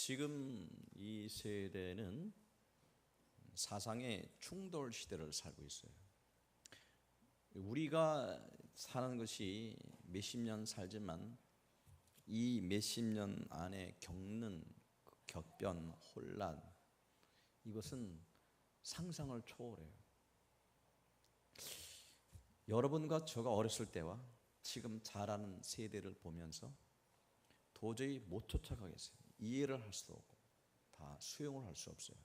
지금 이 세대는 사상의 충돌 시대를 살고 있어요. 우리가 사는 것이 몇십 년 살지만 이 몇십 년 안에 겪는 그 격변, 혼란, 이것은 상상을 초월해요. 여러분과 제가 어렸을 때와 지금 자라는 세대를 보면서 도저히 못 쫓아가겠어요. 이해를 할 수도 없고 다 수용을 할 수 없어요.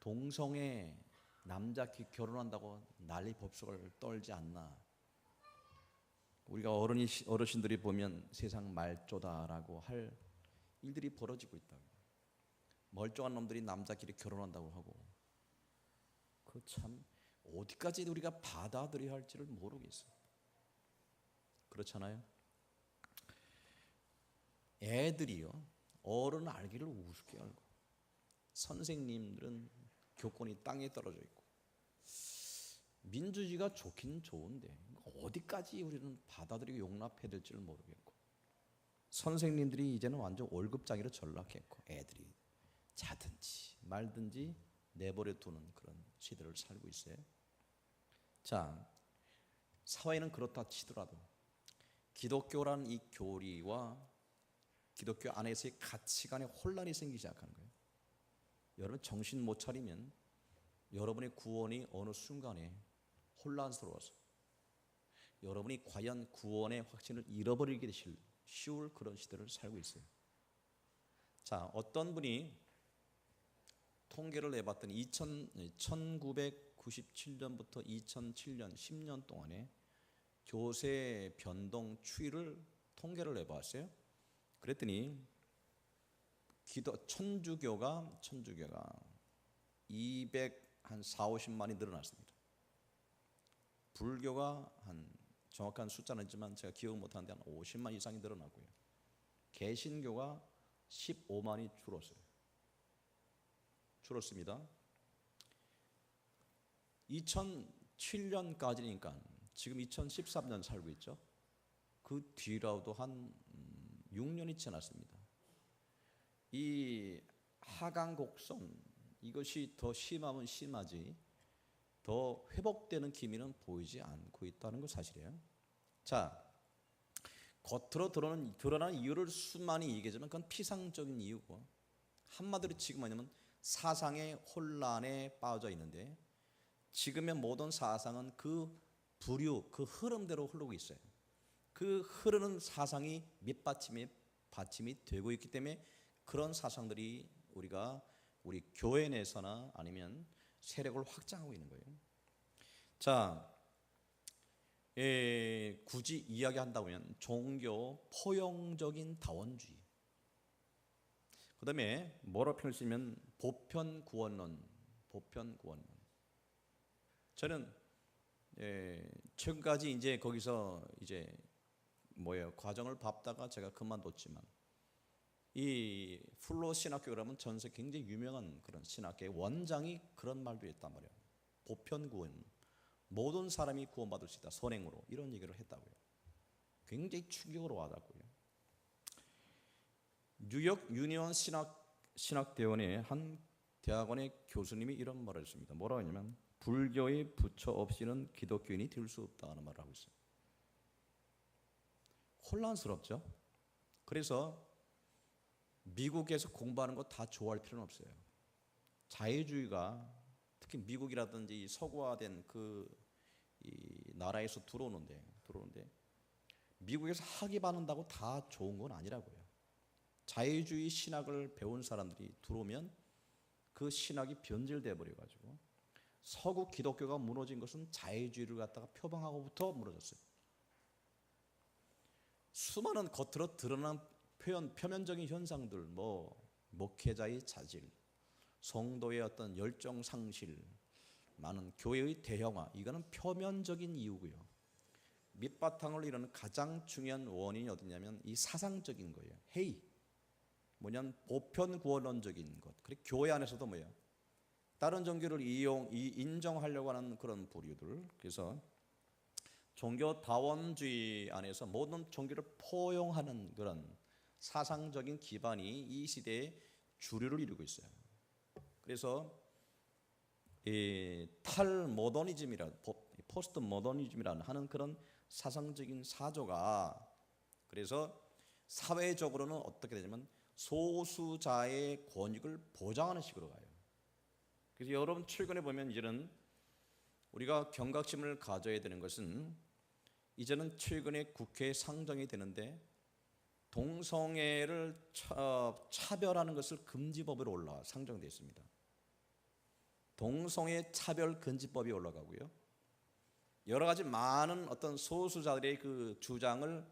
동성애 남자끼리 결혼한다고 난리 법석을 떨지 않나. 우리가 어르신들이 보면 세상 말조다라고 할 일들이 벌어지고 있다고. 멀쩡한 놈들이 남자끼리 결혼한다고 하고, 그 참 어디까지 우리가 받아들여야 할지를 모르겠어요. 그렇잖아요. 애들이요, 어른 알기를 우습게 알고, 선생님들은 교권이 땅에 떨어져 있고, 민주주의가 좋긴 좋은데 어디까지 우리는 받아들이고 용납해야 될지를 모르겠고, 선생님들이 이제는 완전 월급장애로 전락했고, 애들이 자든지 말든지 내버려 두는 그런 시대를 살고 있어요. 자, 사회는 그렇다 치더라도 기독교라는 이 교리와 기독교 안에서의 가치관에 혼란이 생기기 시작하는 거예요. 여러분 정신 못 차리면 여러분의 구원이 어느 순간에 혼란스러워서 여러분이 과연 구원의 확신을 잃어버리게 되실 쉬울 그런 시대를 살고 있어요. 자, 어떤 분이 통계를 내봤더니 1997년부터 2007년 10년 동안에 교세 변동 추이를 통계를 내봤어요. 그랬더니 천주교가 240~50만이 늘어났습니다. 불교가 한 정확한 숫자는 있지만 제가 기억 못하는데 한 50만 이상이 늘어났고요. 개신교가 15만이 줄었습니다. 2007년까지니까 지금 2013년 살고 있죠. 그 뒤라도 한 6년이 지났습니다. 이 하강 곡선, 이것이 더 심하면 심하지 더 회복되는 기미는 보이지 않고 있다는 거 사실이에요. 자, 겉으로 드러나는 이유를 수많이 얘기하지만 그건 피상적인 이유고, 한마디로 지금 뭐냐면 사상의 혼란에 빠져 있는데, 지금의 모든 사상은 그 부류, 그 흐름대로 흐르고 있어요. 그 흐르는 사상이 밑받침이 되고 있기 때문에 그런 사상들이 우리 교회 내에서나 아니면 세력을 확장하고 있는 거예요. 자, 굳이 이야기한다면 종교 포용적인 다원주의, 그 다음에 뭐라 표현을 쓰면 보편구원론. 저는 최근까지 이제 거기서 과정을 밟다가 제가 그만뒀지만, 이 플로 신학교라면 전 세계 굉장히 유명한 그런 신학교의 원장이 그런 말도 했단 말이에요. 보편구원, 모든 사람이 구원받을 수 있다, 선행으로, 이런 얘기를 했다고요. 굉장히 충격으로 와닿고요. 뉴욕 유니온 신학대원의 한 대학원의 교수님이 이런 말을 했습니다. 뭐라고 했냐면 불교의 부처 없이는 기독교인이 될 수 없다는 말을 하고 있어요. 혼란스럽죠. 그래서 미국에서 공부하는 거 다 좋아할 필요는 없어요. 자유주의가 특히 미국이라든지 서구화된 이 나라에서 들어오는데 미국에서 학위 받는다고 다 좋은 건 아니라고요. 자유주의 신학을 배운 사람들이 들어오면 그 신학이 변질돼 버려가지고, 서구 기독교가 무너진 것은 자유주의를 갖다가 표방하고부터 무너졌어요. 수많은 겉으로 드러난 표면적인 현상들, 목회자의 자질, 성도의 어떤 열정 상실, 많은 교회의 대형화, 이거는 표면적인 이유고요. 밑바탕을 이루는 가장 중요한 원인이 어디냐면 이 사상적인 거예요. 뭐냐면 보편구원론적인 것. 그리고 교회 안에서도 다른 종교를 인정하려고 하는 그런 부류들. 그래서 종교 다원주의 안에서 모든 종교를 포용하는 그런 사상적인 기반이 이 시대의 주류를 이루고 있어요. 그래서 탈모더니즘이라 포스트 모더니즘이라는 하는 그런 사상적인 사조가 그래서 사회적으로는 어떻게 되냐면 소수자의 권익을 보장하는 식으로 가요. 그래서 여러분 최근에 보면 이제는 우리가 경각심을 가져야 되는 것은 이제는 최근에 국회에 상정이 되는데 동성애를 차별하는 것을 금지법으로 상정되어 있습니다. 동성애 차별 금지법이 올라가고요. 여러 가지 많은 어떤 소수자들의 그 주장을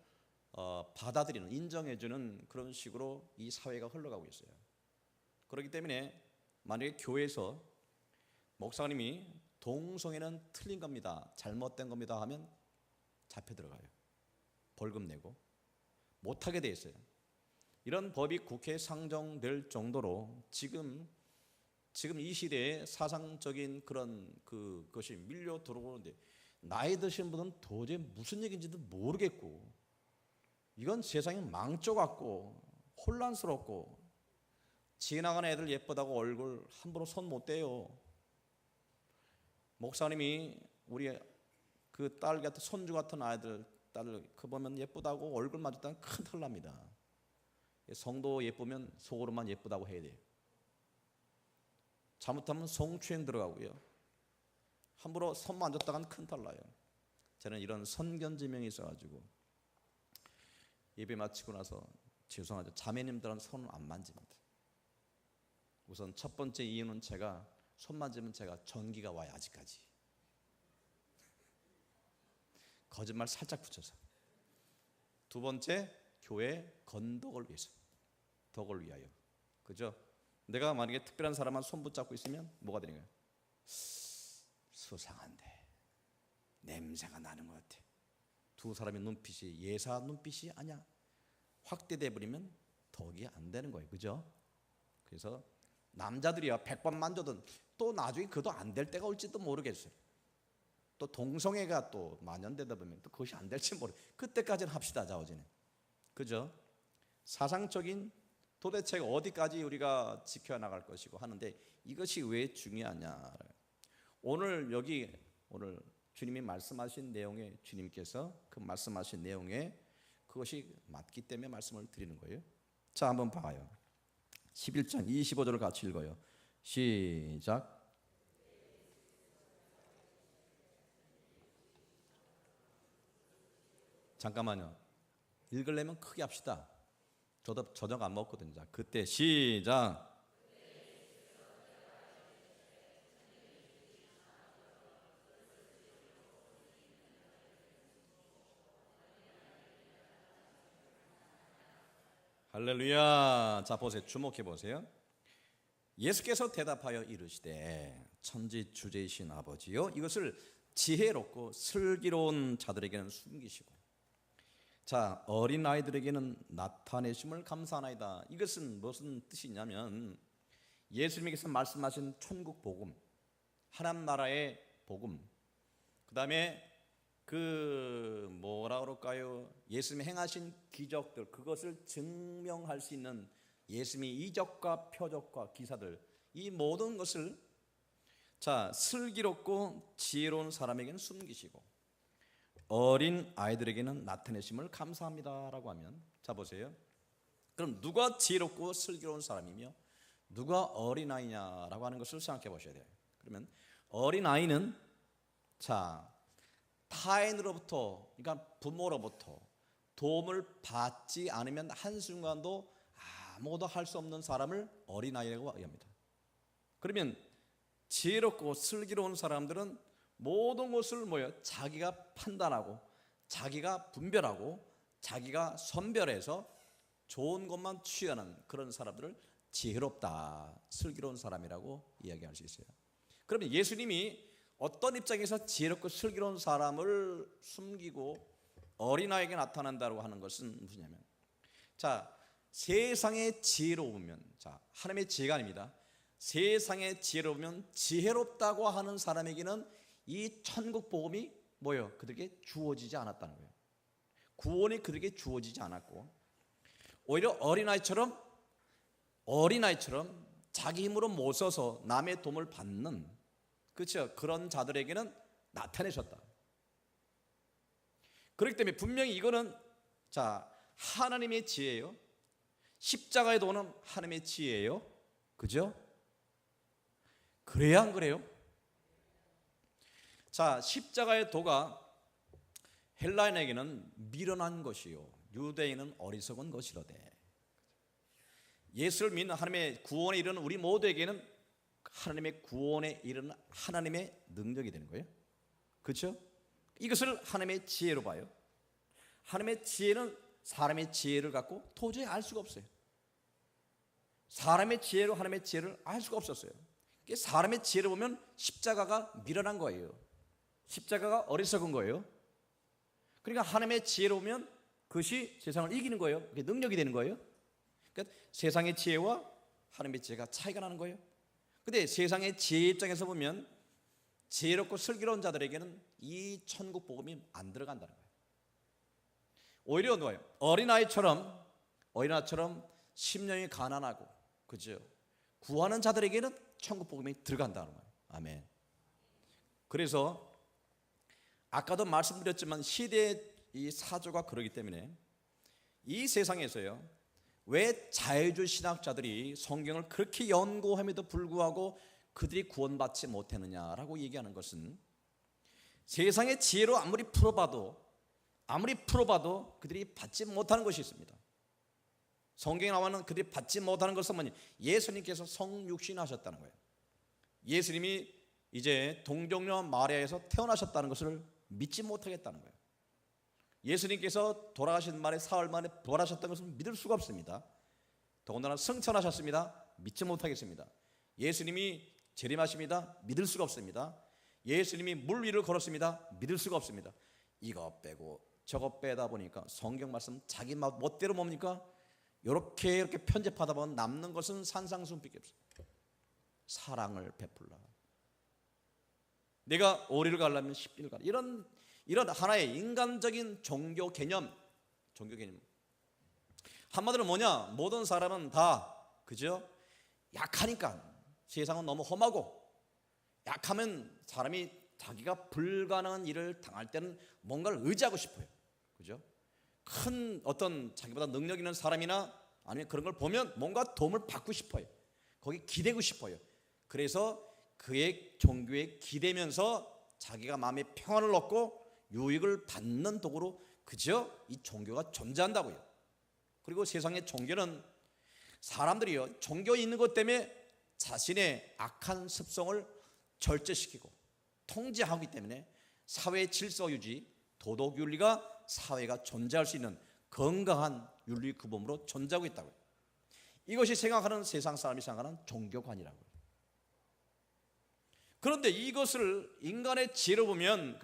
받아들이는 인정해주는 그런 식으로 이 사회가 흘러가고 있어요. 그렇기 때문에 만약에 교회에서 목사님이 동성애는 틀린 겁니다, 잘못된 겁니다 하면 잡혀 들어가요. 벌금 내고 못하게 돼 있어요. 이런 법이 국회에 상정될 정도로 지금 이 시대에 사상적인 그런 그것이 밀려 들어오는데 나이 드신 분은 도저히 무슨 얘기인지도 모르겠고 이건 세상이 망쳐 갖고 혼란스럽고 지나가는 애들 예쁘다고 얼굴 함부로 손 못 대요. 목사님이 우리 그 딸 같은 손주 같은 아이들 딸을 그 보면 예쁘다고 얼굴 맞았다면 큰 털 납니다. 성도 예쁘면 속으로만 예쁘다고 해야 돼요. 잘못하면 성추행 들어가고요. 함부로 손 만졌다간 큰 털 나요. 저는 이런 선견지명이 있어가지고 예배 마치고 나서 죄송하죠. 자매님들은 손을 안 만집니다. 우선 첫 번째 이유는 제가 손 만지면 제가 전기가 와요. 아직까지 거짓말 살짝 붙여서. 두 번째 교회 건덕을 위해서, 덕을 위하여. 그죠? 내가 만약에 특별한 사람만 손 붙잡고 있으면 뭐가 되는 거야? 수상한데 냄새가 나는 것 같아. 두 사람의 눈빛이 예사 눈빛이 아니야. 확대돼 버리면 덕이 안 되는 거예요. 그죠? 그래서 남자들이야 100번 만져도 또 나중에 그도 안 될 때가 올지도 모르겠어요. 또 동성애가 또 만연되다 보면 또 그것이 안 될지 모르. 그때까지는 합시다. 자오지는. 그죠? 사상적인 도대체 어디까지 우리가 지켜나갈 것이고 하는데 이것이 왜 중요하냐. 오늘 주님이 말씀하신 내용에 주님께서 그 말씀하신 내용에 그것이 맞기 때문에 말씀을 드리는 거예요. 자, 한번 봐요. 11장 25절을 같이 읽어요. 시작. 잠깐만요. 읽으려면 크게 합시다. 저도 저녁 안 먹거든요. 자, 그때 시작. 할렐루야. 자, 보세요. 주목해 보세요. 예수께서 대답하여 이르시되 천지주제이신 아버지여 이것을 지혜롭고 슬기로운 자들에게는 숨기시고 자 어린아이들에게는 나타내심을 감사하나이다. 이것은 무슨 뜻이냐면 예수님께서 말씀하신 천국 복음, 하나님 나라의 복음, 그 다음에 그 뭐라 그럴까요? 예수님이 행하신 기적들, 그것을 증명할 수 있는 예수님의 이적과 표적과 기사들, 이 모든 것을 자 슬기롭고 지혜로운 사람에게는 숨기시고 어린 아이들에게는 나타내심을 감사합니다라고 하면 자 보세요. 그럼 누가 지혜롭고 슬기로운 사람이며 누가 어린아이냐라고 하는 것을 생각해 보셔야 돼요. 그러면 어린아이는 자 타인으로부터, 그러니까 부모로부터 도움을 받지 않으면 한순간도 아무것도 할 수 없는 사람을 어린아이라고 합니다. 그러면 지혜롭고 슬기로운 사람들은 모든 것을 자기가 판단하고 자기가 분별하고 자기가 선별해서 좋은 것만 취하는 그런 사람들을 지혜롭다, 슬기로운 사람이라고 이야기할 수 있어요. 그러면 예수님이 어떤 입장에서 지혜롭고 슬기로운 사람을 숨기고 어린아이에게 나타난다고 하는 것은 무엇이냐면 자 세상의 지혜로우면 자 하나님의 지혜가 아닙니다. 세상의 지혜로우면 지혜롭다고 하는 사람에게는 이 천국 복음이 그들에게 주어지지 않았다는 거예요. 구원이 그들에게 주어지지 않았고 오히려 어린아이처럼 자기 힘으로 못 서서 남의 도움을 받는, 그렇죠, 그런 자들에게는 나타내셨다. 그렇기 때문에 분명히 이거는 하나님의 지혜예요. 십자가의 도는 하나님의 지혜예요. 그죠? 그래야 안 그래요? 십자가의 도가 헬라인에게는 미련한 것이요 유대인은 어리석은 것이로되, 예수를 믿는 하나님의 구원에 이르는 우리 모두에게는 하나님의 구원에 이르는 하나님의 능력이 되는 거예요. 그렇죠? 이것을 하나님의 지혜로 봐요. 하나님의 지혜는 사람의 지혜를 갖고 도저히 알 수가 없어요. 사람의 지혜로 하나님의 지혜를 알 수가 없었어요. 사람의 지혜를 보면 십자가가 미련한 거예요. 십자가가 어리석은 거예요. 그러니까 하나님의 지혜로 보면 그것이 세상을 이기는 거예요. 그게 능력이 되는 거예요. 그러니까 세상의 지혜와 하나님의 지혜가 차이가 나는 거예요. 근데 세상의 지혜 입장에서 보면 지혜롭고 슬기로운 자들에게는 이 천국 복음이 안 들어간다는 거예요. 오히려 누가요? 어린아이처럼 심령이 가난하고, 그죠, 구하는 자들에게는 천국 복음이 들어간다는 거예요. 아멘. 그래서 아까도 말씀드렸지만 시대의 이 사조가 그러기 때문에 이 세상에서요, 왜 자유주의 신학자들이 성경을 그렇게 연구함에도 불구하고 그들이 구원받지 못했느냐라고 얘기하는 것은, 세상의 지혜로 아무리 풀어봐도 그들이 받지 못하는 것이 있습니다. 성경에 나와는 그들이 받지 못하는 것은 뭐냐? 예수님께서 성육신하셨다는 거예요. 예수님이 이제 동정녀 마리아에서 태어나셨다는 것을 믿지 못하겠다는 거예요. 예수님께서 돌아가신 말에 사흘 만에 부활하셨다는 것을 믿을 수가 없습니다. 더군다나 승천하셨습니다. 믿지 못하겠습니다. 예수님이 재림하십니다. 믿을 수가 없습니다. 예수님이 물 위를 걸었습니다. 믿을 수가 없습니다. 이거 빼고 저거 빼다 보니까 성경 말씀 자기 멋대로 뭡니까? 이렇게 편집하다 보면 남는 것은 산상수훈밖에 없어요. 사랑을 베풀라, 내가 오리를 가려면 10일 가라, 이런 하나의 인간적인 종교 개념. 한마디로 뭐냐? 모든 사람은 다, 그죠, 약하니까, 세상은 너무 험하고 약하면 사람이 자기가 불가능한 일을 당할 때는 뭔가를 의지하고 싶어요. 그죠? 큰 어떤 자기보다 능력 있는 사람이나 아니면 그런 걸 보면 뭔가 도움을 받고 싶어요. 거기 기대고 싶어요. 그래서 그의 종교에 기대면서 자기가 마음의 평안을 얻고 유익을 받는 도구로, 그죠, 이 종교가 존재한다고요. 그리고 세상의 종교는 사람들이요, 종교에 있는 것 때문에 자신의 악한 습성을 절제시키고 통제하기 때문에 사회 질서 유지, 도덕 윤리가 사회가 존재할 수 있는 건강한 윤리 규범으로 존재하고 있다고요. 이것이 생각하는 세상 사람이 생각하는 종교관이라고요. 그런데 이것을 인간의 지혜로 보면,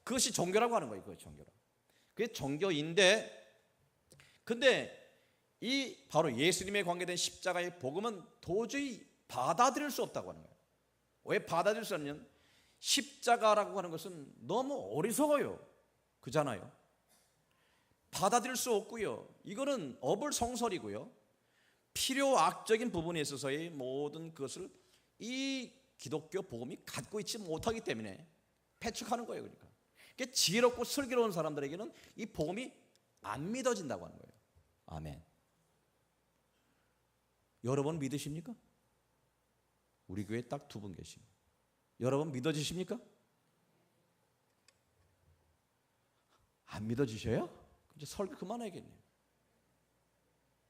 그것이 종교라고 하는 거예요. 그게 종교라. 그게 종교인데, 근데 이 바로 예수님에 관계된 십자가의 복음은 도저히 받아들일 수 없다고 하는 거예요. 왜 받아들일 수 없냐면 십자가라고 하는 것은 너무 어리석어요. 그잖아요. 받아들일 수 없고요. 이거는 어불성설이고요. 필요악적인 부분에 있어서의 모든 것을 이 기독교 복음이 갖고 있지 못하기 때문에 배척하는 거예요. 그러니까 지혜롭고 슬기로운 사람들에게는 이 복음이 안 믿어진다고 하는 거예요. 아멘. 여러분 믿으십니까? 우리 교회에 딱 2분 계십니다. 여러분 믿어지십니까? 안 믿어지셔요? 이제 설교 그만해야겠네요.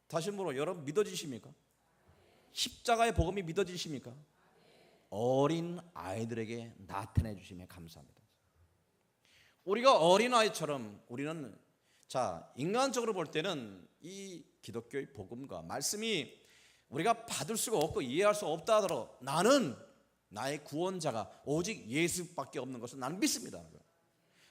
다시 물어, 여러분 믿어지십니까? 십자가의 복음이 믿어지십니까? 어린 아이들에게 나타내 주시면 감사합니다. 우리가 어린 아이처럼, 우리는 인간적으로 볼 때는 이 기독교의 복음과 말씀이 우리가 받을 수가 없고 이해할 수 없다 하더라도 나는 나의 구원자가 오직 예수밖에 없는 것을 나는 믿습니다.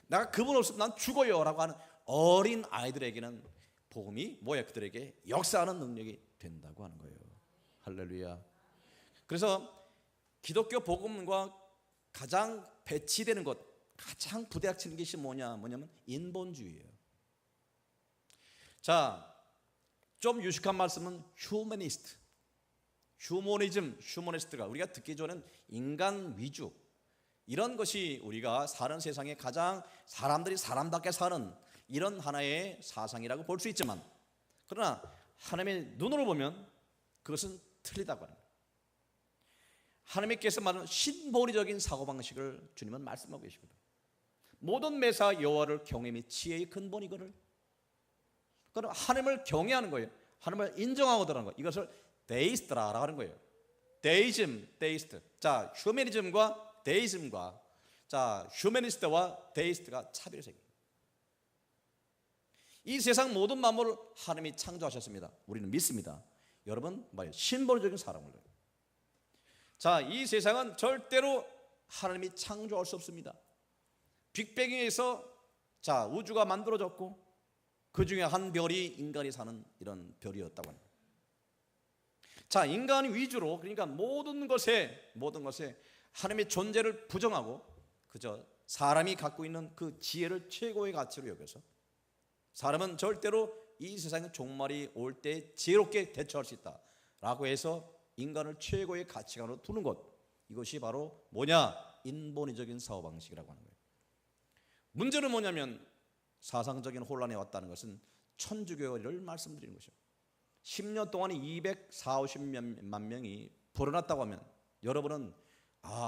내가 그분 없으면 난 죽어요 라고 하는 어린 아이들에게는 복음이 그들에게 역사하는 능력이 된다고 하는 거예요. 할렐루야. 그래서 기독교 복음과 가장 배치되는 것, 가장 부대학치는 것이 뭐냐면 인본주의예요. 자, 좀 유식한 말씀은 휴머니스트, 휴머니스트가 우리가 듣기 전엔 인간 위주, 이런 것이 우리가 사는 세상에 가장 사람들이 사람답게 사는 이런 하나의 사상이라고 볼 수 있지만, 그러나 하나님의 눈으로 보면 그것은 틀리다고 하는 거예요. 하나님께서 말하는 신본의적인 사고방식을 주님은 말씀하고 계십니다. 모든 매사 여호와를 경외함이 지혜의 근본이거늘. 그럼 하나님을 경외하는 거예요. 하나님을 인정하고 들어가는 거예요. 이것을 데이스트라고 하는 거예요. 데이스트. 자, 휴머니즘과 데이즘과, 자, 휴머니스트와 데이스트가 차별이 생깁니다. 이 세상 모든 만물을 하나님이 창조하셨습니다. 우리는 믿습니다. 여러분, 신본적인 사람을. 자, 이 세상은 절대로 하나님이 창조할 수 없습니다. 빅뱅에서 자, 우주가 만들어졌고 그 중에 한 별이 인간이 사는 이런 별이었다고 합니다. 자, 인간 위주로, 그러니까 모든 것에 하나님의 존재를 부정하고 그저 사람이 갖고 있는 그 지혜를 최고의 가치로 여겨서 사람은 절대로 이 세상의 종말이 올 때 지혜롭게 대처할 수 있다라고 해서 인간을 최고의 가치관으로 두는 것, 이것이 바로 뭐냐? 인본의적인 사고방식이라고 하는 거예요. 문제는 뭐냐면 사상적인 혼란이 왔다는 것은 천주교를 말씀드리는 것이죠. 10년 동안에 240만 명이 불어났다고 하면 여러분은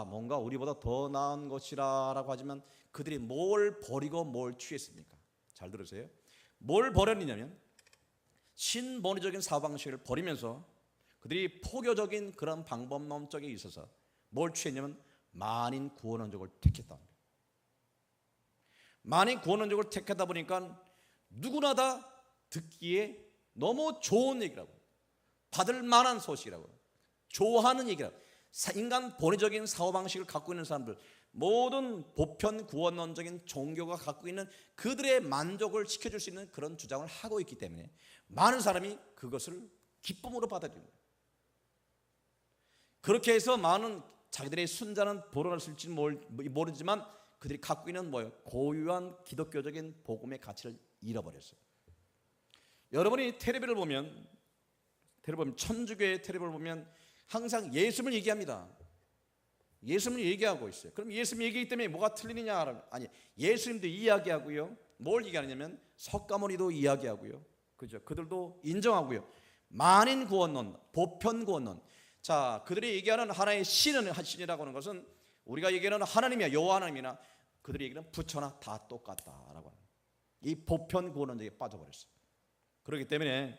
뭔가 우리보다 더 나은 것이라고 하지만 그들이 뭘 버리고 뭘 취했습니까? 잘 들으세요. 뭘 버렸느냐면 신본의적인 사고방식을 버리면서 그들이 포교적인 그런 방법론 쪽에 있어서 뭘 취했냐면 만인 구원원적을 택했다. 만인 구원원적을 택하다 보니까 누구나 다 듣기에 너무 좋은 얘기라고, 받을 만한 소식이라고, 좋아하는 얘기라고, 인간 본의적인 사고방식을 갖고 있는 사람들, 모든 보편 구원론적인 종교가 갖고 있는 그들의 만족을 시켜줄 수 있는 그런 주장을 하고 있기 때문에 많은 사람이 그것을 기쁨으로 받아들이는 거예요. 그렇게 해서 많은 자기들의 순자는 불어났을지 모르지만 그들이 갖고 있는 고유한 기독교적인 복음의 가치를 잃어버렸어요. 여러분이 텔레비를 보면 천주교의 텔레비를 보면 항상 예수님을 얘기합니다. 예수님을 얘기하고 있어요. 그럼 예수님 얘기하기 때문에 뭐가 틀리느냐? 아니, 예수님도 이야기하고요. 뭘 얘기하느냐면 석가모니도 이야기하고요. 그죠? 그들도 인정하고요. 만인 구원론, 보편 구원론. 자, 그들이 얘기하는 하나의 신이라고 하는 것은 우리가 얘기하는 하나님이야, 여호와 하나님이나 그들이 얘기하는 부처나 다 똑같다라고 하는 이 보편 구원론에 빠져버렸어요. 그렇기 때문에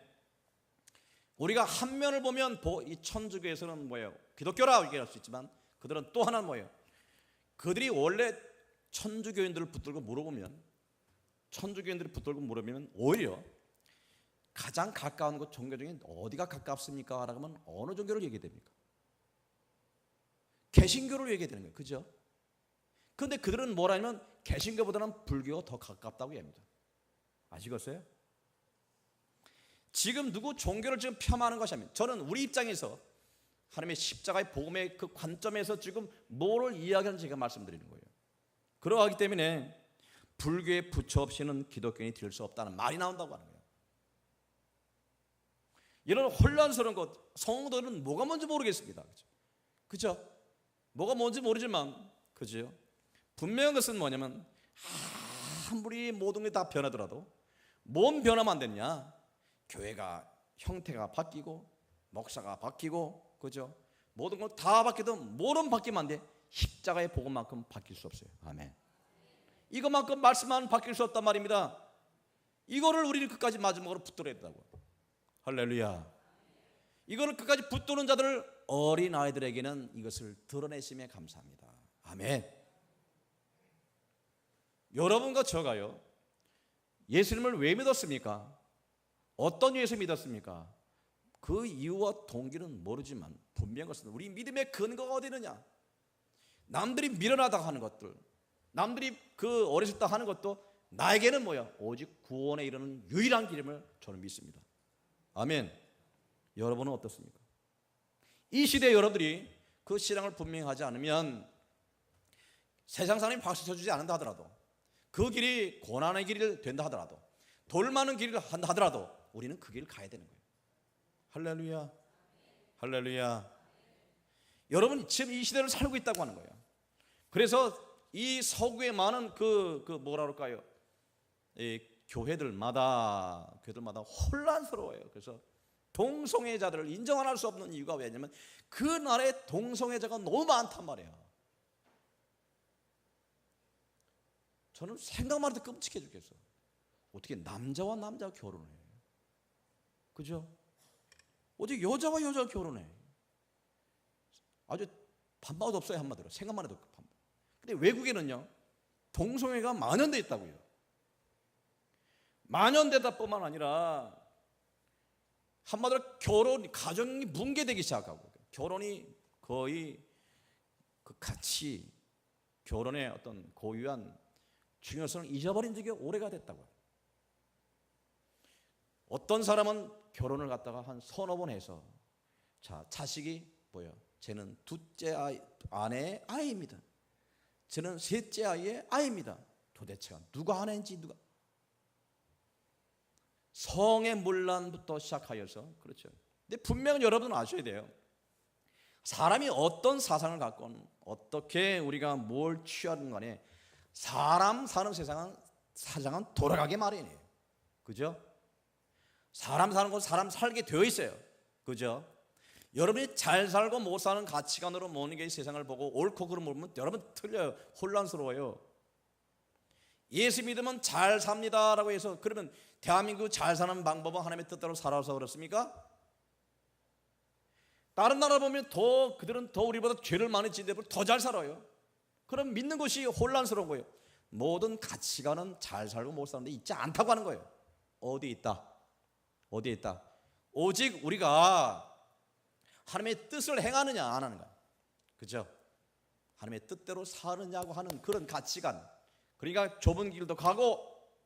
우리가 한 면을 보면 이 천주교에서는 뭐예요? 기독교라고 얘기할 수 있지만 그들은 또 하나는 뭐예요? 그들이 원래 천주교인들을 붙들고 물어보면 오히려 가장 가까운 것 종교 중에 어디가 가깝습니까? 라고 하면 어느 종교를 얘기해야 됩니까? 개신교를 얘기해야 되는 거예요. 그죠? 그런데 그들은 뭐라면 개신교보다는 불교가 더 가깝다고 얘기합니다. 아시겠어요? 지금 누구 종교를 지금 폄하하는 것이 아니면 저는 우리 입장에서 하나님의 십자가의 복음의 그 관점에서 지금 뭐를 이야기하는지 제가 말씀드리는 거예요. 그러하기 때문에 불교의 부처 없이는 기독교인이 될 수 없다는 말이 나온다고 하는 거예요. 이런 혼란스러운 것, 성도는 뭐가 뭔지 모르겠습니다. 그죠? 뭐가 뭔지 모르지만, 그죠? 분명한 것은 뭐냐면 아무리 모든 게 다 변하더라도 뭔 변화만 안 됐냐? 교회가 형태가 바뀌고 목사가 바뀌고, 그죠? 모든 걸 다 바뀌도 뭐는 바뀌면 안 돼? 십자가의 복음만큼 바뀔 수 없어요. 아멘. 이것만큼 말씀만 바뀔 수 없단 말입니다. 이거를 우리는 끝까지 마지막으로 붙들어야 된다고. 할렐루야. 이거를 끝까지 붙드는 자들을 어린 아이들에게는 이것을 드러내심에 감사합니다. 아멘. 여러분과 저가요, 예수님을 왜 믿었습니까? 어떤 이유에서 믿었습니까? 그 이유와 동기는 모르지만 분명한 것은 우리 믿음의 근거가 어디 있느냐? 남들이 밀어나다 하는 것들, 남들이 그 어렸을 때 하는 것도 나에게는 뭐야? 오직 구원에 이르는 유일한 길임을 저는 믿습니다. 아멘. 여러분은 어떻습니까? 이 시대에 여러분들이 그 신앙을 분명히 하지 않으면 세상 사람이 박수 쳐주지 않는다 하더라도, 그 길이 고난의 길이 된다 하더라도, 돌 많은 길을 하더라도 우리는 그 길을 가야 되는 거예요. 할렐루야, 할렐루야. 여러분 지금 이 시대를 살고 있다고 하는 거예요. 그래서 이 서구의 많은 뭐라 그럴까요? 이 교회들마다 혼란스러워요. 그래서 동성애자들을 인정할 수 없는 이유가 왜냐면 그날에 동성애자가 너무 많단 말이에요. 저는 생각만 해도 끔찍해 죽겠어. 어떻게 남자와 남자가 결혼해? 그죠? 어떻게 여자와 여자가 결혼해? 아주 반바도 없어요. 한마디로 생각만 해도 반바. 근데 외국에는요 동성애가 만연돼 있다고요. 만연되다 뿐만 아니라 한마디로 가정이 붕괴되기 시작하고 결혼이 거의 그 가치, 결혼의 어떤 고유한 중요성을 잊어버린 적이 오래가 됐다고요. 어떤 사람은 결혼을 갖다가 한 서너 번 해서 자, 자식이 뭐예요? 쟤는 둘째 아내의 아이입니다. 쟤는 셋째 아이의 아이입니다. 도대체가 누가 아내인지 누가. 성의 문란부터 시작하여서 그렇죠. 근데 분명히 여러분은 아셔야 돼요. 사람이 어떤 사상을 갖건 어떻게 우리가 뭘 취하든 간에 사람 사는 사장은 돌아가게 마련이에요. 그죠? 사람 사는 건 사람 살게 되어 있어요. 그죠? 여러분이 잘 살고 못 사는 가치관으로 모든 게 세상을 보고 옳고 그름 모르면 여러분 틀려요. 혼란스러워요. 예수 믿으면 잘 삽니다라고 해서 그러면 대한민국 잘 사는 방법은 하나님의 뜻대로 살아서 그렇습니까? 다른 나라 보면 그들은 더 우리보다 죄를 많이 짓는데 더 잘 살아요. 그럼 믿는 것이 혼란스러운 거예요. 모든 가치관은 잘 살고 못 사는데 있지 않다고 하는 거예요. 어디 있다? 어디에 있다? 오직 우리가 하나님의 뜻을 행하느냐 안 하는가? 그죠? 하나님의 뜻대로 사느냐고 하는 그런 가치관. 그러니까 좁은 길도 가고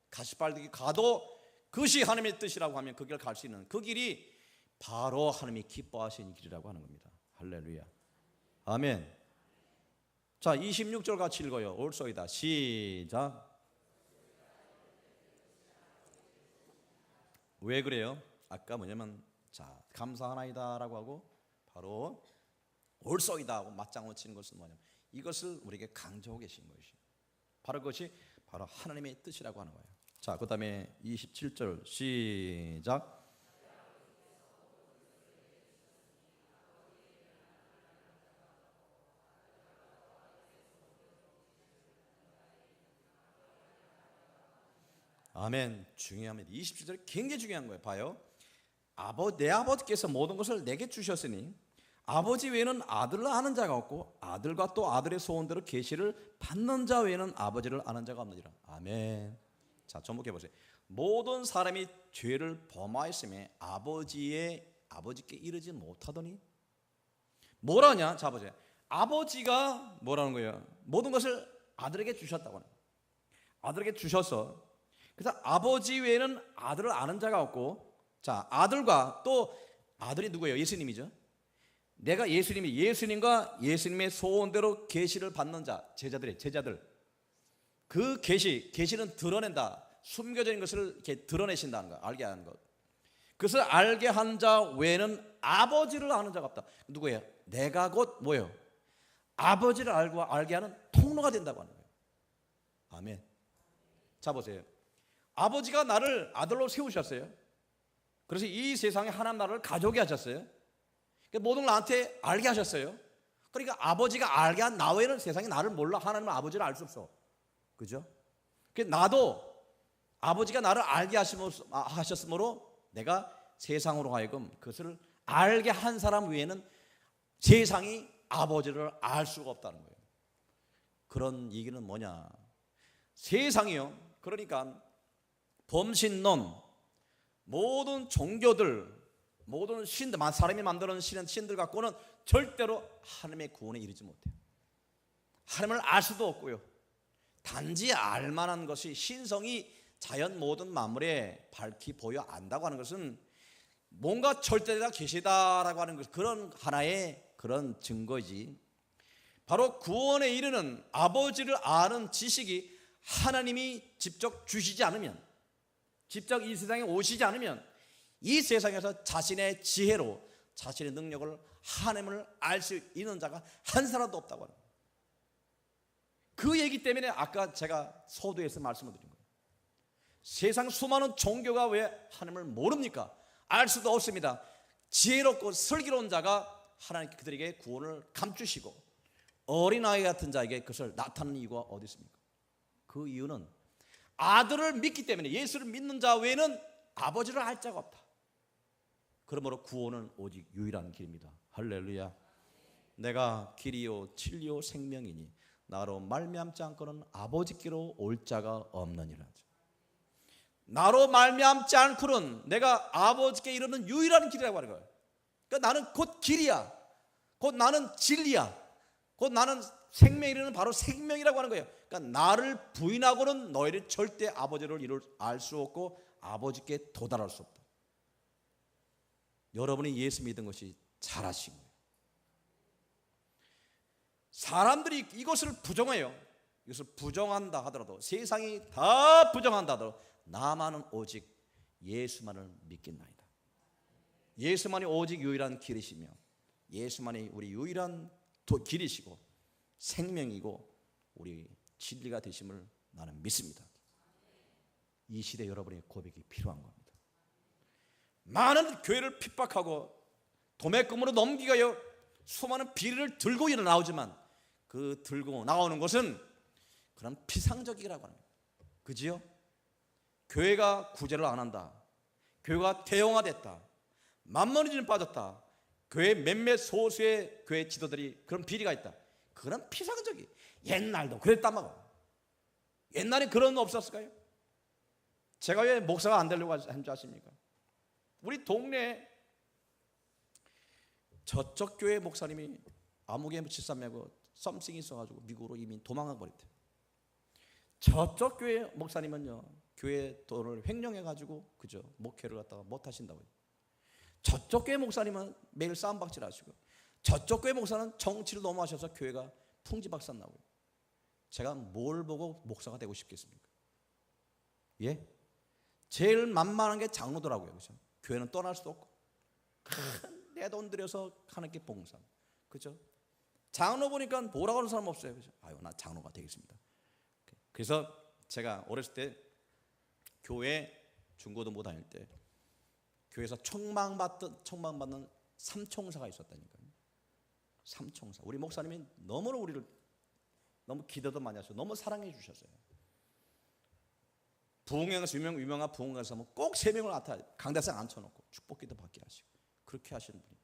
가시밭길 가도 그것이 하나님의 뜻이라고 하면 그 길을 갈 수 있는 그 길이 바로 하나님이 기뻐하시는 길이라고 하는 겁니다. 할렐루야. 아멘. 자, 26절 같이 읽어요. 올소이다. 시작. 왜 그래요? 아까 뭐냐면 자, 감사하나이다라고 하고 바로 올소이다 하고 맞장구 치는 것은 뭐냐면 이것을 우리에게 강조하고 계신 것이 바로 그것이 바로 하나님의 뜻이라고 하는 거예요. 자, 그 다음에 27절 시작. 아멘. 중요합니다. 27절 굉장히 중요한 거예요. 봐요. 내 아버지께서 모든 것을 내게 주셨으니 아버지 외에는 아들을 아는 자가 없고 아들과 또 아들의 소원대로 계시를 받는 자 외에는 아버지를 아는 자가 없느니라. 아멘. 자, 접목해 보세요. 모든 사람이 죄를 범하였으며 아버지께 이르지 못하더니 뭐라냐? 자, 보세요. 아버지가 뭐라는 거예요? 모든 것을 아들에게 주셨다고 하는 거예요. 아들에게 주셔서 그래서 아버지 외에는 아들을 아는 자가 없고 자, 아들과 또 아들이 누구예요? 예수님이죠. 내가 예수님과 예수님의 소원대로 계시를 받는 자, 제자들. 그 계시는 드러낸다. 숨겨져 있는 것을 이렇게 드러내신다는 거, 알게 하는 것. 그것을 알게 한 자 외에는 아버지를 아는 자가 없다. 누구예요? 내가 곧 뭐예요? 아버지를 알게 하는 통로가 된다고 하는 거예요. 아멘. 자, 보세요. 아버지가 나를 아들로 세우셨어요. 그래서 이 세상에 하나님 나라를 가져오게 하셨어요. 모든 걸 나한테 알게 하셨어요. 그러니까 아버지가 알게 한 나 외에는 세상에 나를 몰라. 하나님은 아버지를 알 수 없어. 그죠? 나도 아버지가 나를 알게 하셨으므로 내가 세상으로 하여금 그것을 알게 한 사람 외에는 세상이 아버지를 알 수가 없다는 거예요. 그런 얘기는 뭐냐? 세상이요. 그러니까 범신론, 모든 종교들, 모든 신들, 사람이 만드는 신들 갖고는 절대로 하나님의 구원에 이르지 못해요. 하나님을 알 수도 없고요. 단지 알만한 것이 신성이 자연 모든 만물에 밝히 보여 안다고 하는 것은 뭔가 절대가 계시다라고 하는 것, 그런 하나의 그런 증거지. 바로 구원에 이르는 아버지를 아는 지식이 하나님이 직접 주시지 않으면 직접 이 세상에 오시지 않으면 이 세상에서 자신의 지혜로 자신의 능력을 하나님을 알 수 있는 자가 한 사람도 없다고 합니다. 그 얘기 때문에 아까 제가 서두에서 말씀을 드린 거예요. 세상 수많은 종교가 왜 하나님을 모릅니까? 알 수도 없습니다. 지혜롭고 슬기로운 자가 하나님께 그들에게 구원을 감추시고 어린아이 같은 자에게 그것을 나타내는 이유가 어디 있습니까? 그 이유는 아들을 믿기 때문에, 예수를 믿는 자 외에는 아버지를 알 자가 없다. 그러므로 구원은 오직 유일한 길입니다. 할렐루야. 내가 길이요 진리요 생명이니 나로 말미암지 않고는 아버지께로 올 자가 없느니라. 나로 말미암지 않고는 내가 아버지께 이르는 유일한 길이라고 하는 거예요. 그러니까 나는 곧 길이야, 곧 나는 진리야, 곧 나는 생명에 이르는 바로 생명이라고 하는 거예요. 그러니까 나를 부인하고는 너희를 절대 아버지를 알 수 없고 아버지께 도달할 수 없다. 여러분이 예수 믿은 것이 잘하신 거예요. 사람들이 이것을 부정해요. 이것을 부정한다 하더라도, 세상이 다 부정한다 하더라도 나만은 오직 예수만을 믿겠나이다. 예수만이 오직 유일한 길이시며 예수만이 우리 유일한 길이시고 생명이고 우리 진리가 되심을 나는 믿습니다. 이 시대 여러분의 고백이 필요한 겁니다. 많은 교회를 핍박하고 도매금으로 넘기고 수많은 비리를 들고 일어나오지만 그 들고 나오는 것은 그런 피상적이라고 합니다. 그지요? 교회가 구제를 안 한다, 교회가 대형화됐다, 만머니즘에 빠졌다, 교회 몇몇 소수의 교회 지도들이 그런 비리가 있다, 그런 피상적이. 옛날도 그랬단 말이에요. 옛날에 그런 거 없었을까요? 제가 왜 목사가 안 되려고 한 줄 아십니까? 우리 동네에 저쪽 교회 목사님이 아무개 집사매고 썸씽이 있어가지고 미국으로 이민 도망가 버렸대요. 저쪽 교회 목사님은요, 교회 돈을 횡령해가지고 그죠, 목회를 갖다가 못 하신다고요. 저쪽 교회 목사님은 매일 싸움박질 하시고, 저쪽 교회 목사는 정치를 너무 하셔서 교회가 풍지박산나고요. 제가 뭘 보고 목사가 되고 싶겠습니까? 예? 제일 만만한 게 장로더라고요. 그죠? 교회는 떠날 수도 없고 큰 내 돈 들여서 하나님께 봉사, 그죠? 장로 보니까 뭐라고 하는 사람 없어요. 그죠? 아유, 나 장로가 되겠습니다. 그래서 제가 어렸을 때 교회 중고등부 다닐 때 교회에서 청망받는 삼총사가 있었다니까요. 삼총사. 우리 목사님이 너무나 우리를 너무 기도도 많이 하셔서 너무 사랑해 주셨어요. 부흥회에서 유명한 부흥회에서 꼭 3명을 강대상 앉혀놓고 축복기도 받게 하시고 그렇게 하시는 분이.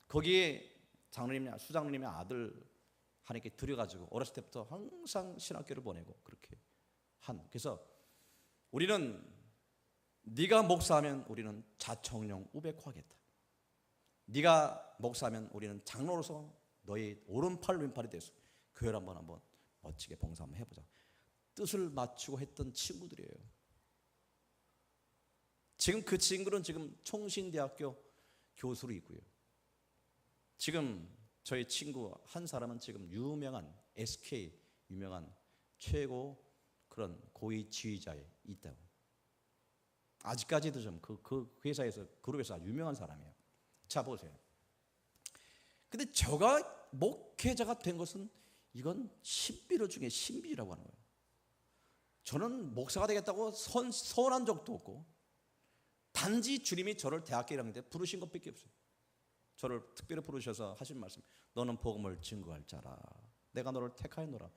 거기에 장로님이, 수장로님의 아들 하나님께 드려가지고 어렸을 때부터 항상 신학교를 보내고 그렇게 그래서 우리는 네가 목사하면 우리는 자청령 우백화하겠다. 네가 목사하면 우리는 장로로서 너의 오른팔 왼팔이 돼서 교회를 한번 멋지게 봉사 한번 해보자. 뜻을 맞추고 했던 친구들이에요. 지금 그 친구는 지금 총신대학교 교수로 있고요. 지금 저희 친구 한 사람은 지금 유명한 SK 유명한 최고 그런 고위 지휘자에 있다고. 아직까지도 좀 그 회사에서 그룹에서 아주 유명한 사람이에요. 자 보세요. 근데 저가 목회자가 된 것은 이건 신비로 중에 신비라고 하는 거예요. 저는 목사가 되겠다고 서운한 적도 없고 단지 주님이 저를 대학교 1학년 때 부르신 것밖에 없어요. 저를 특별히 부르셔서 하신 말씀, 너는 복음을 증거할 자라. 내가 너를 택하였노라.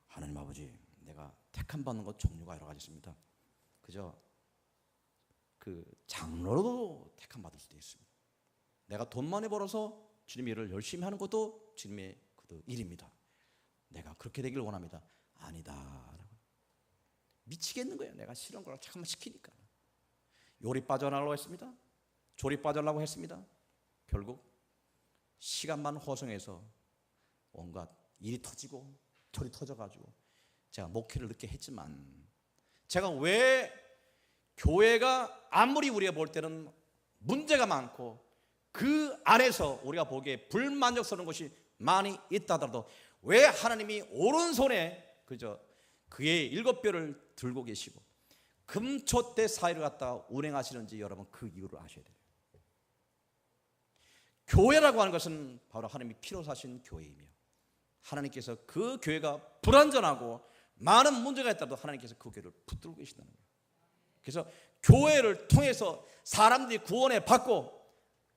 하나님 아버지, 내가 택함 받는 것 종류가 여러 가지 있습니다. 그저 그 장로로도 택함 받을 수도 있습니다. 내가 돈 많이 벌어서 주님의 일을 열심히 하는 것도 주님의 그 일입니다. 내가 그렇게 되길 원합니다. 아니다. 미치겠는 거예요. 내가 싫은 걸 잠깐만 시키니까. 요리 빠져나가려고 했습니다. 조리 빠져나가려고 했습니다. 결국 시간만 허송해서 온갖 일이 터지고 돌이 터져가지고 제가 목회를 늦게 했지만, 제가 왜 교회가 아무리 우리가 볼 때는 문제가 많고 그 안에서 우리가 보기에 불만족스러운 것이 많이 있다더라도 왜 하나님이 오른손에 그저 그의 7뼈를 들고 계시고 금초 때 사회를 갖다가 운행하시는지 여러분 그 이유를 아셔야 돼요. 교회라고 하는 것은 바로 하나님이 피로 사신 교회이며, 하나님께서 그 교회가 불완전하고 많은 문제가 있다도 하나님께서 그 교회를 붙들고 계신다는 거예요. 그래서 교회를 통해서 사람들이 구원에 받고,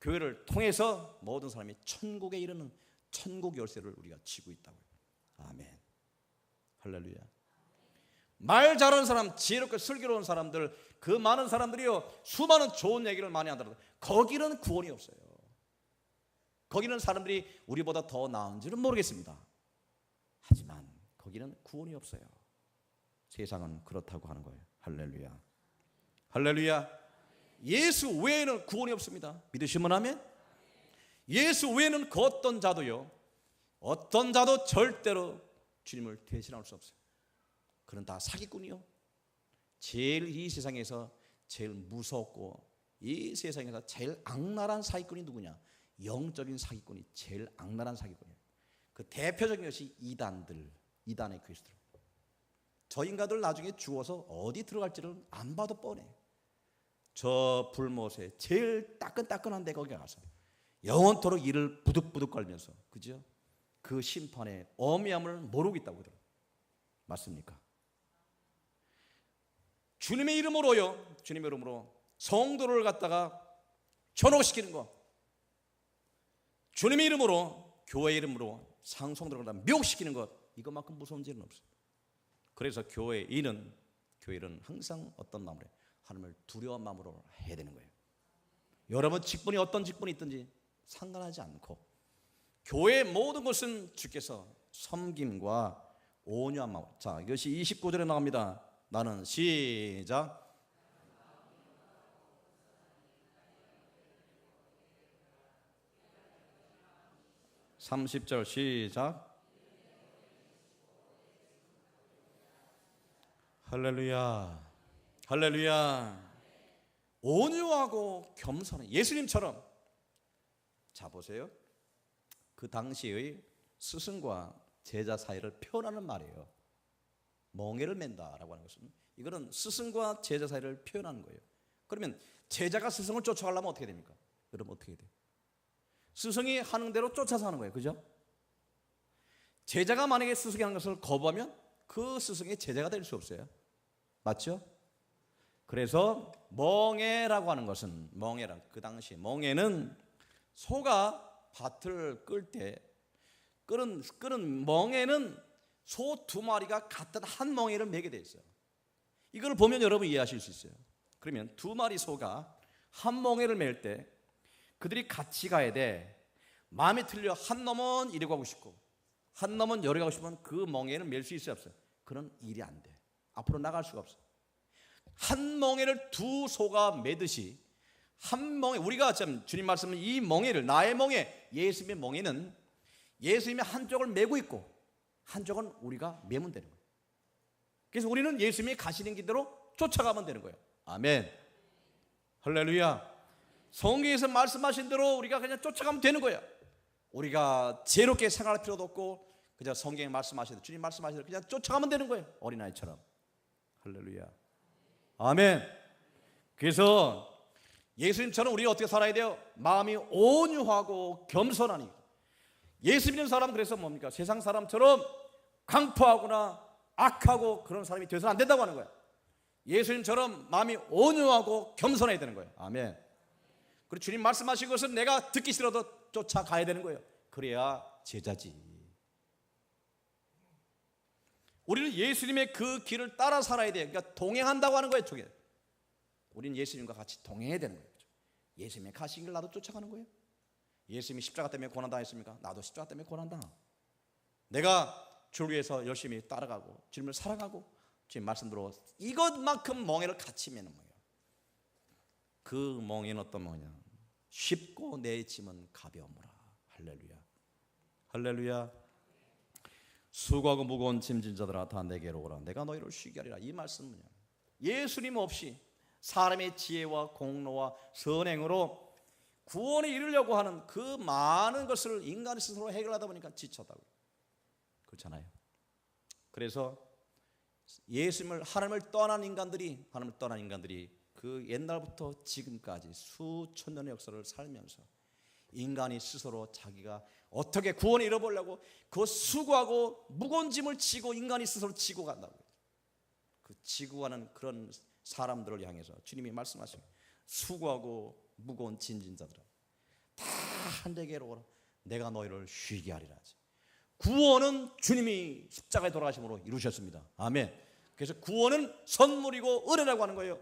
교회를 통해서 모든 사람이 천국에 이르는 천국 열쇠를 우리가 쥐고 있다고요. 아멘. 할렐루야. 말 잘하는 사람, 지혜롭고 슬기로운 사람들, 그 많은 사람들이요, 수많은 좋은 얘기를 많이 하더라도 거기는 구원이 없어요. 거기는 사람들이 우리보다 더 나은지는 모르겠습니다. 하지만 거기는 구원이 없어요. 세상은 그렇다고 하는 거예요. 할렐루야. 할렐루야. 예수 외에는 구원이 없습니다. 믿으시면 아멘. 예수 외에는 그 어떤 자도요, 어떤 자도 절대로 주님을 대신할 수 없어요. 그는 다 사기꾼이요, 제일 이 세상에서 제일 무섭고 이 세상에서 제일 악랄한 사기꾼이 누구냐? 영적인 사기꾼이 제일 악랄한 사기꾼이에요. 그 대표적인 것이 이단들, 이단의 그리스도. 저 인간들 나중에 죽어서 어디 들어갈지를 안 봐도 뻔해. 저 불못에 제일 따끈따끈한 데 거기 가서 영원토록 이를 부득부득 걸면서, 그죠? 그 심판의 어미함을 모르고 있다고 그러더라고요. 맞습니까? 주님의 이름으로요, 주님의 이름으로 성도를 갖다가 전혹시키는 거, 주님의 이름으로, 교회 이름으로 성도를 갖다가 미혹시키는 것, 이것만큼 무서운 죄는 없어요. 그래서 교회인은 항상 어떤 마음으로 해요? 하나님을 두려운 마음으로 해야 되는 거예요. 여러분 직분이 어떤 직분이 있든지 상관하지 않고, 교회의 모든 것은 주께서 섬김과 온유한 마음. 자, 이것이 29절에 나옵니다. 나는 시작. 30절 시작. 할렐루야. 할렐루야. 온유하고 겸손한 예수님처럼. 자, 보세요. 그 당시의 스승과 제자 사이를 표현하는 말이에요. 멍에를 맨다라고 하는 것은, 이거는 스승과 제자 사이를 표현하는 거예요. 그러면 제자가 스승을 쫓아가려면 어떻게 됩니까? 그럼 어떻게 돼요? 스승이 하는 대로 쫓아서 하는 거예요. 그죠? 제자가 만약에 스승이 하는 것을 거부하면 그 스승의 제자가 될 수 없어요. 맞죠? 그래서 멍에라고 하는 것은, 멍에란, 그 당시 멍에는 소가 밭을 끌 때 끄는 멍에는 소 두 마리가 같은 한 멍에를 매게 돼 있어요. 이걸 보면 여러분 이해하실 수 있어요. 그러면 두 마리 소가 한 멍에를 맬 때 그들이 같이 가야 돼. 마음이 틀려 한 놈은 이리 가고 싶고 한 놈은 여기 가고 싶으면 그 멍에는 맬 수 있어요, 없어요? 그런 일이 안 돼. 앞으로 나갈 수가 없어. 한 멍에를 두 소가 매듯이 한 멍에, 우리가 참 주님 말씀은 이 멍에를, 나의 멍에, 예수님의 멍에는 예수님이 한쪽을 메고 있고 한쪽은 우리가 메면 되는 거예요. 그래서 우리는 예수님이 가시는 길대로 쫓아가면 되는 거예요. 아멘. 할렐루야. 성경에서 말씀하신 대로 우리가 그냥 쫓아가면 되는 거예요. 우리가 지혜롭게 생활할 필요도 없고 그냥 성경에 말씀하신 대로, 주님 말씀하신 대로 그냥 쫓아가면 되는 거예요. 어린아이처럼. 할렐루야. 아멘. 그래서 예수님처럼 우리 어떻게 살아야 돼요? 마음이 온유하고 겸손하니. 예수 믿는 사람은 그래서 뭡니까? 세상 사람처럼 강포하거나 악하고 그런 사람이 되어서는 안 된다고 하는 거예요. 예수님처럼 마음이 온유하고 겸손해야 되는 거예요. 아멘. 그리고 주님 말씀하신 것은 내가 듣기 싫어도 쫓아가야 되는 거예요. 그래야 제자지. 우리는 예수님의 그 길을 따라 살아야 돼요. 그러니까 동행한다고 하는 거예요. 저게. 우리는 예수님과 같이 동행해야 되는 거예요. 예수님의 가신 길 나도 쫓아가는 거예요. 예수님이 십자가 때문에 고난당했습니까? 나도 십자가 때문에 고난당하고, 내가 주를 위해서 열심히 따라가고 주님을 사랑하고 주님 말씀대로 이것만큼 멍에를 같이 매는 거예요. 그 멍에는 어떤 멍이냐? 쉽고 내 짐은 가벼우라. 할렐루야. 할렐루야. 수고하고 무거운 짐진 자들아 다 내게로 오라. 내가 너희를 쉬게 하리라. 이 말씀은요, 예수님 없이 사람의 지혜와 공로와 선행으로 구원에 이르려고 하는 그 많은 것을 인간이 스스로 해결하다 보니까 지쳤다고. 그렇잖아요. 그래서 예수님을 하나님을 떠난 인간들이 그 옛날부터 지금까지 수천 년의 역사를 살면서 인간이 스스로 자기가 어떻게 구원을 잃어보려고 그 수고하고 무거운 짐을 지고 인간이 스스로 지고 간다고. 그 지고 가는 그런 사람들을 향해서 주님이 말씀하십니다. 수고하고 무거운 짐진자들아 다 내게로 오라. 내가 너희를 쉬게 하리라. 구원은 주님이 십자가에 돌아가심으로 이루셨습니다. 아멘. 그래서 구원은 선물이고 은혜라고 하는 거예요.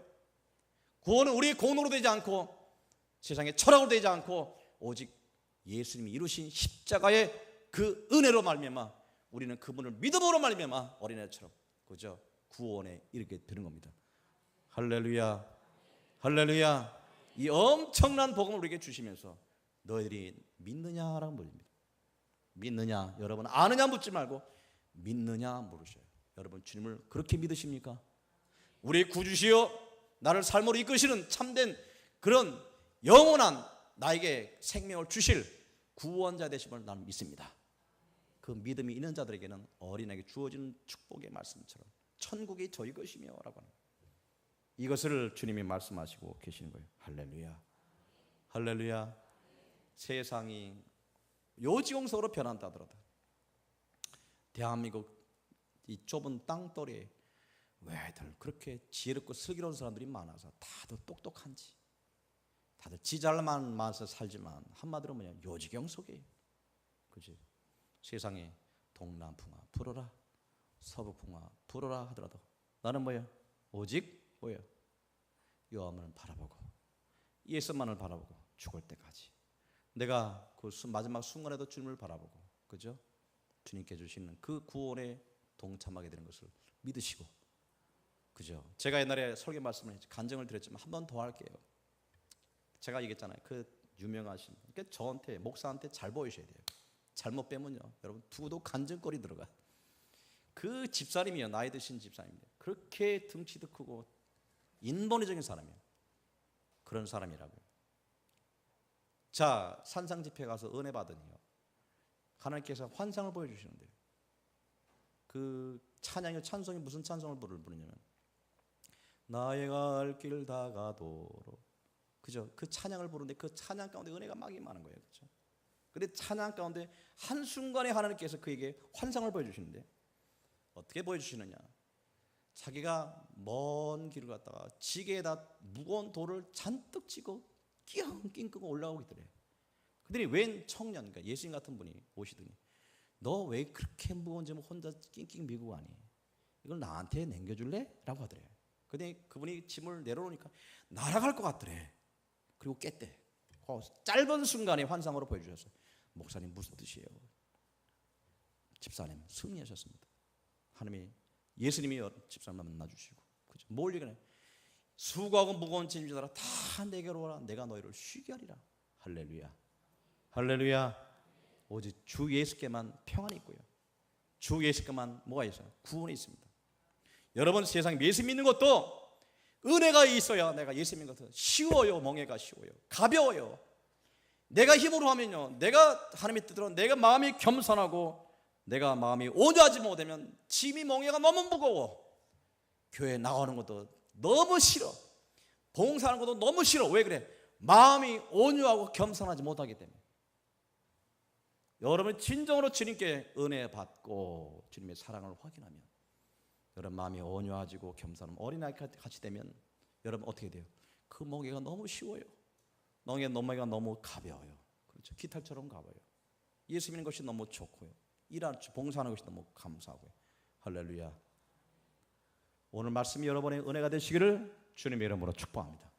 구원은 우리의 공로로 되지 않고 세상의 철학으로 되지 않고 오직 예수님이 이루신 십자가의 그 은혜로 말미암아 우리는 그분을 믿음으로 말미암아 어린애처럼 그죠? 구원에 이르게 되는 겁니다. 할렐루야, 할렐루야. 이 엄청난 복음을 우리에게 주시면서 너희들이 믿느냐라고 물립니다. 믿느냐? 여러분 아느냐 묻지 말고 믿느냐 물으셔요. 여러분 주님을 그렇게 믿으십니까? 우리 구주시여 나를 삶으로 이끄시는 참된 그런 영원한 나에게 생명을 주실 구원자 되심을 나는 믿습니다. 그 믿음이 있는 자들에게는 어린아이에게 주어지는 축복의 말씀처럼 천국이 저희 것이며 라고 하는 이것을 주님이 말씀하시고 계시는 거예요. 할렐루야, 할렐루야. 세상이 요지경석으로 변한다 하더라도 대한민국 이 좁은 땅덩이에 왜들 그렇게 지혜롭고 슬기로운 사람들이 많아서 다들 똑똑한지 다들 지잘만 많아서 살지만 한마디로 뭐냐 요지경석이에요. 그지? 세상에 동남풍아 불어라 서북풍아 불어라 하더라도 나는 뭐야? 오직 뭐야? 여호와만을 바라보고 예수만을 바라보고 죽을 때까지 내가 그 마지막 순간에도 주님을 바라보고 그죠? 주님께 주시는 그 구원에 동참하게 되는 것을 믿으시고 그죠? 제가 옛날에 설교 말씀을 간증을 드렸지만 한 번 더 할게요. 제가 얘기했잖아요. 그 유명하신 그러니까 저한테 목사한테 잘 보이셔야 돼요. 잘못 빼면요 여러분 두도 간증거리 들어가. 그 집사님이요 나이 드신 집사님인데 그렇게 등치도 크고 인본의적인 사람이에요. 그런 사람이라고요. 자 산상 집회 가서 은혜 받으니요 하나님께서 환상을 보여주시는데요. 그 찬양이 찬송이 무슨 찬송을 부르냐면 나의 갈 길 다가도록 그죠? 그 찬양을 부르는데 그 찬양 가운데 은혜가 막 임하는 거예요. 그렇죠? 그런데 찬양 가운데 한순간에 하나님께서 그에게 환상을 보여주시는데 어떻게 보여주시느냐? 자기가 먼 길을 갔다가 지게에다 무거운 돌을 잔뜩 쥐고 낑낑 끄고 올라오고 있더래. 그들이 웬 청년, 그러니까 예수님 같은 분이 오시더니 너 왜 그렇게 무거운 짐을 혼자 낑낑 미고 가니? 이걸 나한테 남겨줄래? 라고 하더래. 근데 그분이 짐을 내려놓으니까 날아갈 것 같더래. 그리고 깼대. 짧은 순간에 환상으로 보여주셨어요. 목사님 무슨 뜻이에요? 집사님 승리하셨습니다. 하나님이 예수님이 집사님을 만나주시고 그죠? 뭘 얘기하냐? 수고하고 무거운 짐지더라 다 내게로 오라. 내가 너희를 쉬게 하리라. 할렐루야, 할렐루야. 오직 주 예수께만 평안이 있고요. 주 예수께만 뭐가 있어요? 구원이 있습니다. 여러분 세상에 예수 믿는 것도 은혜가 있어야 내가 예수 믿는 것도 쉬워요. 멍에가 쉬워요. 가벼워요. 내가 힘으로 하면요 내가 하나님의 뜻대로 내가 마음이 겸손하고 내가 마음이 온유하지 못하면 짐이 멍에가 너무 무거워. 교회 나가는 것도 너무 싫어. 봉사하는 것도 너무 싫어. 왜 그래? 마음이 온유하고 겸손하지 못하기 때문에. 여러분 진정으로 주님께 은혜 받고 주님의 사랑을 확인하면 여러분 마음이 온유해지고 겸손하면 어린아이 같이 되면 여러분 어떻게 돼요? 그 멍에가 너무 쉬워요. 멍에가 너무 가벼워요. 그렇죠? 기타처럼 가벼워요. 예수 믿는 것이 너무 좋고요. 일하는 봉사하는 것이 너무 감사하고요. 할렐루야. 오늘 말씀이 여러분의 은혜가 되시기를 주님의 이름으로 축복합니다.